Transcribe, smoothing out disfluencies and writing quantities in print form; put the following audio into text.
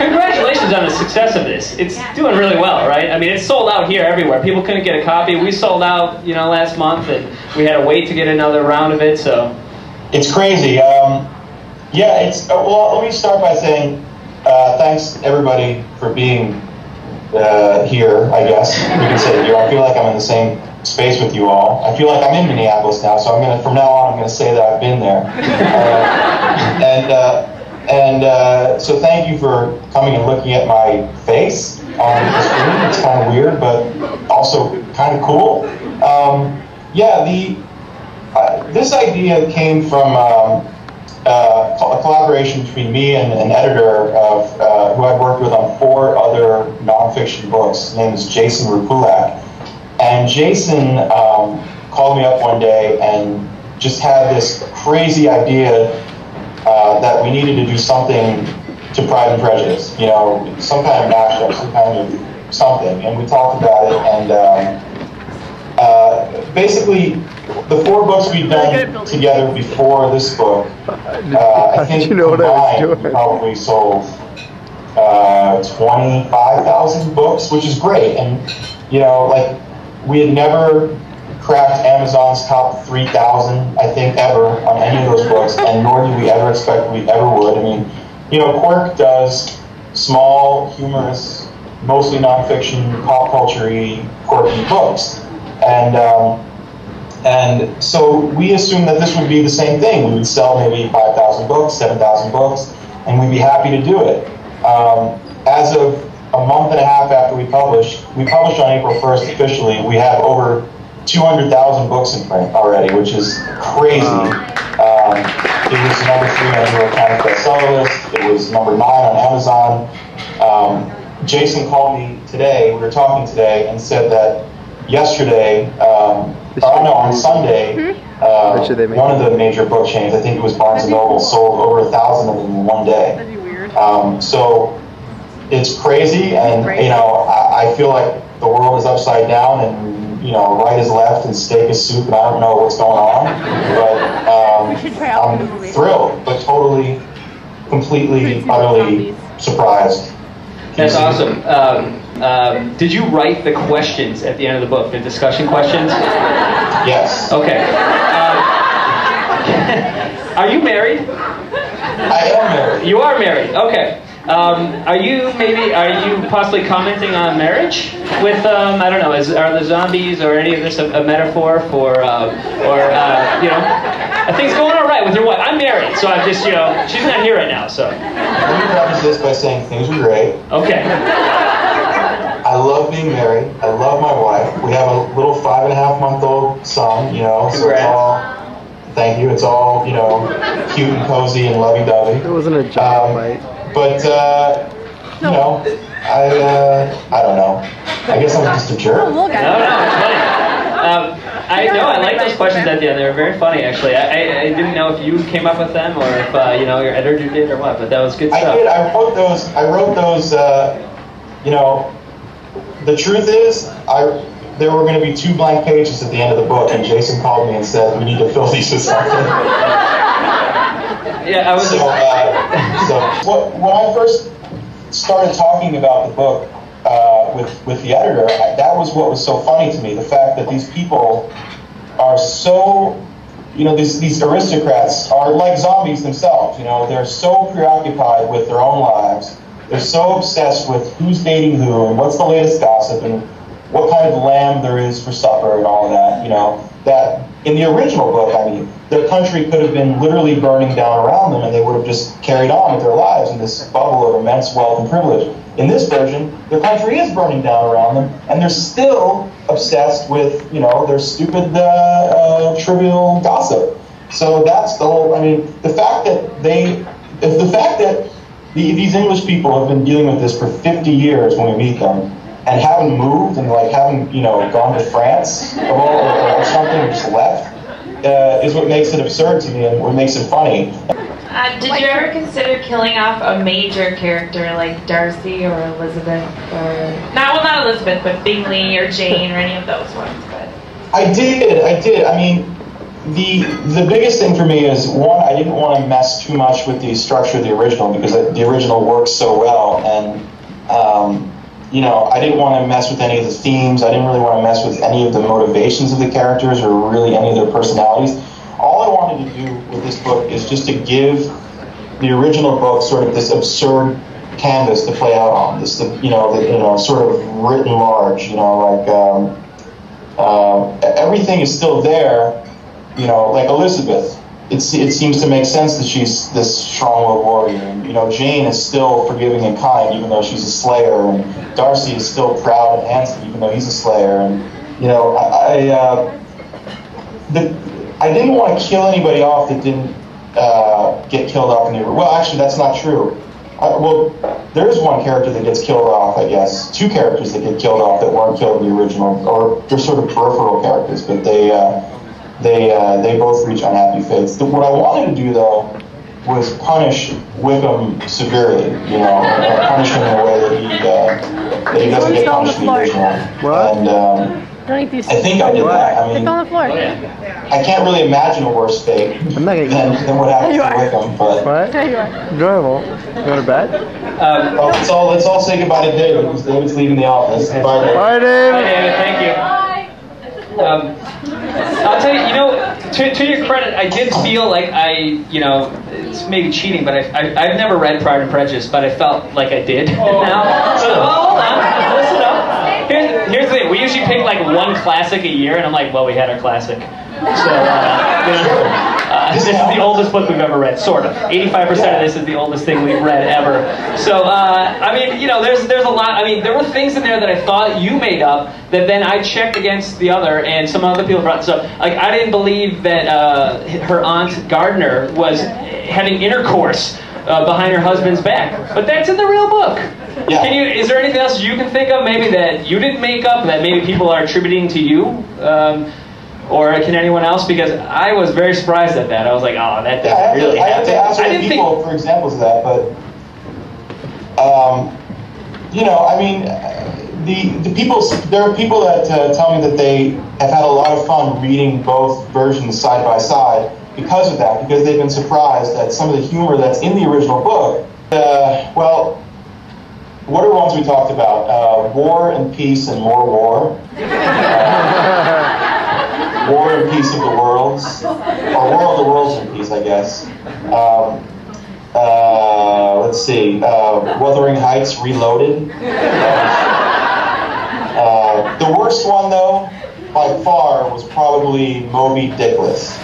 congratulations on the success of this. It's doing really well, right? I mean, it's sold out here everywhere. People couldn't get a copy. We sold out, last month, and we had to wait to get another round of it. So it's crazy. Well, let me start by saying thanks everybody for being here. I guess you can say here. I feel like I'm in the same space with you all. I feel like I'm in Minneapolis now, so from now on I'm gonna say that I've been there. So thank you for coming and looking at my face on the screen. It's kind of weird, but also kind of cool. This idea came from a collaboration between me and an editor who I'd worked with on 4 other nonfiction books. His name is Jason Rupulak. And Jason called me up one day and just had this crazy idea that we needed to do something to Pride and Prejudice, some kind of mashup, some kind of something. And we talked about it, and basically, the 4 books we've done together before this book, I think combined probably sold 25,000 books, which is great. And we had never cracked Amazon's top 3,000, I think, ever on any of those books, and nor did we ever expect we ever would. I mean, Quirk does small, humorous, mostly nonfiction, pop culture-y, quirky books, and so we assumed that this would be the same thing. We would sell maybe 5,000 books, 7,000 books, and we'd be happy to do it. As of a month and a half after we published on April 1st officially, we have over 200,000 books in print already, which is crazy. It was number 3 on the New York Times bestseller list. It was number 9 on Amazon. Jason called me today, we were talking today, and said that yesterday, on Sunday, one of the major book chains, I think it was Barnes & Noble, sold over 1,000 of them in one day. That'd be weird. So it's crazy, and I feel like the world is upside down, and right is left and steak is soup, and I don't know what's going on, but I'm thrilled, but totally, completely, utterly surprised. That's awesome. Did you write the questions at the end of the book, the discussion questions? Yes. Okay. Are you married? I am married. You are married. Okay. Are you possibly commenting on marriage with I don't know, are the zombies or any of this a metaphor for are things going all right with your wife? I'm married, so I'm just she's not here right now, so. Let me preface this by saying things are great. Okay. I love being married. I love my wife. We have a little 5.5-month-old son, so it's all. Thank you. It's all cute and cozy and lovey-dovey. It wasn't a job fight. But, I don't know. I guess I'm just a jerk. No, it's funny. I like those questions at the end. They were very funny, actually. I didn't know if you came up with them or if, your editor did or what, but that was good stuff. I did. I wrote those, the truth is, there were going to be 2 blank pages at the end of the book, and Jason called me and said, we need to fill these with something. Yeah, I was. When I first started talking about the book with the editor, that was what was so funny to me. The fact that these people are so, these aristocrats are like zombies themselves. They're so preoccupied with their own lives. They're so obsessed with who's dating who and what's the latest gossip and what kind of lamb there is for supper and all of that. That in the original book, their country could have been literally burning down around them, and they would have just carried on with their lives in this bubble of immense wealth and privilege. In this version, their country is burning down around them, and they're still obsessed with, their stupid, trivial gossip. So that's the whole. The fact that these English people have been dealing with this for 50 years when we meet them, and haven't moved and haven't gone to France or something or just left is what makes it absurd to me and what makes it funny. Did you ever consider killing off a major character like Darcy or Elizabeth or not Elizabeth, but Bingley or Jane or any of those ones? But I did. the biggest thing for me is, one, I didn't want to mess too much with the structure of the original because the original works so well, and you know, I didn't want to mess with any of the themes. I didn't really want to mess with any of the motivations of the characters or really any of their personalities. All I wanted to do with this book is just to give the original book sort of this absurd canvas to play out on. This, sort of written large. You know, like everything is still there. You know, like Elizabeth, it seems to make sense that she's this strong-willed warrior. And, you know, Jane is still forgiving and kind, even though she's a slayer. And Darcy is still proud and handsome, even though he's a slayer. And, you know, I didn't want to kill anybody off that didn't get killed off in the original. Well, actually, that's not true. Well, there is one character that gets killed off, I guess. Two characters that get killed off that weren't killed in the original, or they're sort of peripheral characters, but they both reach unhappy fates. What I wanted to do, though, was punish Wickham severely, you know, punish him in a way that he doesn't get punished in the original. And I think I did that. I mean, on the floor. I can't really imagine a worse fate than what happened to Wickham. But what? There you are. Enjoyable. You go to bed? Let's all say goodbye to David, because David's leaving the office. Bye, David. Bye, David. Bye, David. Thank you. I'll tell you, you know, to your credit, I did feel like it's maybe cheating, but I've never read Pride and Prejudice, but I felt like I did now. So, hold on, listen up. Here's the thing, we usually pick like one classic a year, and I'm like, well, we had our classic. So, this is the oldest book we've ever read, sort of. 85% of this is the oldest thing we've read ever. So, I mean, you know, there's a lot. I mean, there were things in there that I thought you made up that then I checked against the other, and some other people brought this up. Like, I didn't believe that her aunt Gardner was having intercourse behind her husband's back, but that's in the real book. Yeah. Is there anything else you can think of, maybe that you didn't make up, that maybe people are attributing to you? Or can anyone else? Because I was very surprised at that. I was like, oh, that doesn't really happen. I have to ask other people for examples of that, but you know, I mean, there are people that tell me that they have had a lot of fun reading both versions side by side because of that, because they've been surprised at some of the humor that's in the original book. Well, what are the ones we talked about? War and Peace and More War. War and Peace of the Worlds. Or War of the Worlds and Peace, I guess. Let's see. Wuthering Heights Reloaded. The worst one, though, by far, was probably Moby Dickless.